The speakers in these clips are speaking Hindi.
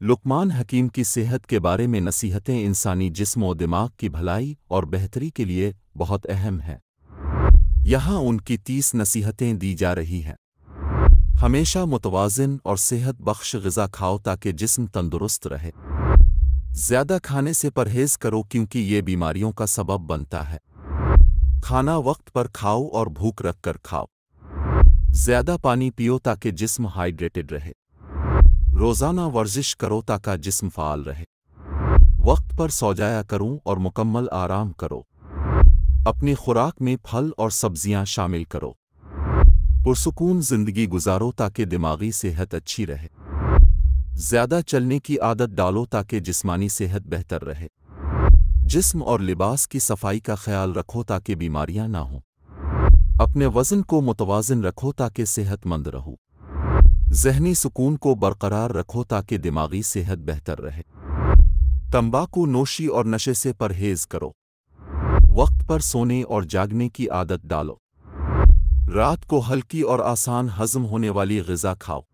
लुकमान हकीम की सेहत के बारे में नसीहतें इंसानी जिस्म और दिमाग की भलाई और बेहतरी के लिए बहुत अहम हैं। यहाँ उनकी 30 नसीहतें दी जा रही हैं। हमेशा मुतवाज़िन और सेहत बख्श ग़िज़ा खाओ ताकि जिस्म तंदुरुस्त रहे। ज़्यादा खाने से परहेज़ करो क्योंकि ये बीमारियों का सबब बनता है। खाना वक्त पर खाओ और भूख रखकर खाओ। ज़्यादा पानी पियो ताकि जिस्म हाइड्रेटेड रहे। रोज़ाना वर्जिश करो ताकि जिस्म फ़ाल रहे। वक्त पर सो जाया करूं और मुकम्मल आराम करो। अपनी खुराक में फल और सब्जियां शामिल करो। पुरसुकून ज़िंदगी गुजारो ताकि दिमागी सेहत अच्छी रहे। ज़्यादा चलने की आदत डालो ताकि जिस्मानी सेहत बेहतर रहे। जिस्म और लिबास की सफाई का ख्याल रखो ताकि बीमारियां ना हों। अपने वज़न को मुतवाज़िन रखो ताकि सेहतमंद रहो। ज़हनी सुकून को बरकरार रखो ताकि दिमागी सेहत बेहतर रहे। तंबाकू नोशी और नशे से परहेज़ करो। वक्त पर सोने और जागने की आदत डालो। रात को हल्की और आसान हज़म होने वाली ग़िज़ा खाओ।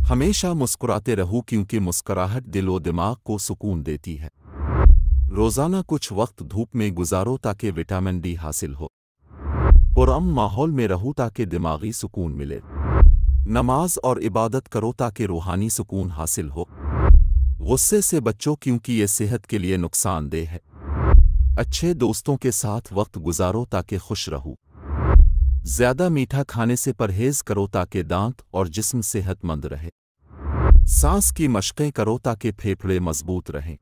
हमेशा मुस्कुराते रहो क्योंकि मुस्कुराहट दिल और दिमाग को सुकून देती है। रोज़ाना कुछ वक्त धूप में गुजारो ताकि विटामिन डी हासिल हो। पुरअमन माहौल में रहो ताकि दिमागी सुकून मिले। नमाज और इबादत करो ताकि रूहानी सुकून हासिल हो। गुस्से से बचो क्योंकि ये सेहत के लिए नुकसानदेह है। अच्छे दोस्तों के साथ वक्त गुजारो ताकि खुश रहो। ज़्यादा मीठा खाने से परहेज़ करो ताकि दांत और जिस्म सेहतमंद रहे। सांस की मशक़ें करो ताकि फेफड़े मजबूत रहें।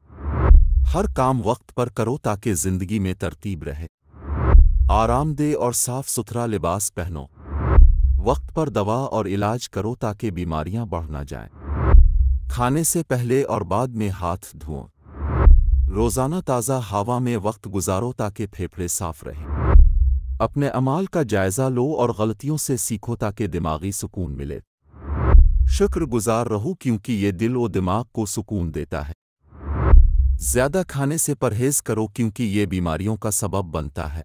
हर काम वक्त पर करो ताकि ज़िंदगी में तरतीब रहे। आरामदेह और साफ सुथरा लिबास पहनो। वक्त पर दवा और इलाज करो ताकि बीमारियां बढ़ न जाएं। खाने से पहले और बाद में हाथ धोओ। रोज़ाना ताज़ा हवा में वक्त गुजारो ताकि फेफड़े साफ रहें। अपने अमाल का जायज़ा लो और गलतियों से सीखो ताकि दिमागी सुकून मिले। शुक्रगुजार रहो क्योंकि ये दिल और दिमाग को सुकून देता है। ज़्यादा खाने से परहेज़ करो क्योंकि ये बीमारियों का सबब बनता है।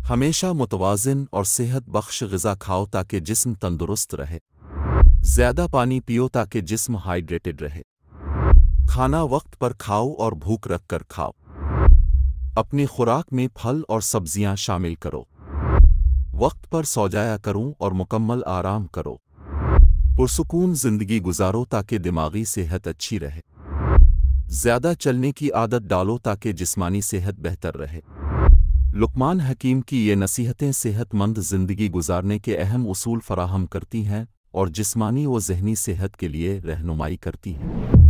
हमेशा मुतवाज़िन और सेहत बख्श ग़िज़ा खाओ ताकि जिस्म तंदुरुस्त रहे। ज़्यादा पानी पियो ताकि जिस्म हाइड्रेटेड रहे। खाना वक्त पर खाओ और भूख रखकर खाओ। अपनी खुराक में फल और सब्जियां शामिल करो। वक्त पर सो जाया करूं और मुकम्मल आराम करो। पुरसुकून ज़िंदगी गुजारो ताकि दिमागी सेहत अच्छी रहे। ज़्यादा चलने की आदत डालो ताकि जिस्मानी सेहत बेहतर रहे। लुकमान हकीम की ये नसीहतें सेहतमंद ज़िंदगी गुजारने के अहम उसूल फराहम करती हैं और जिस्मानी व ज़हनी सेहत के लिए रहनुमाई करती हैं।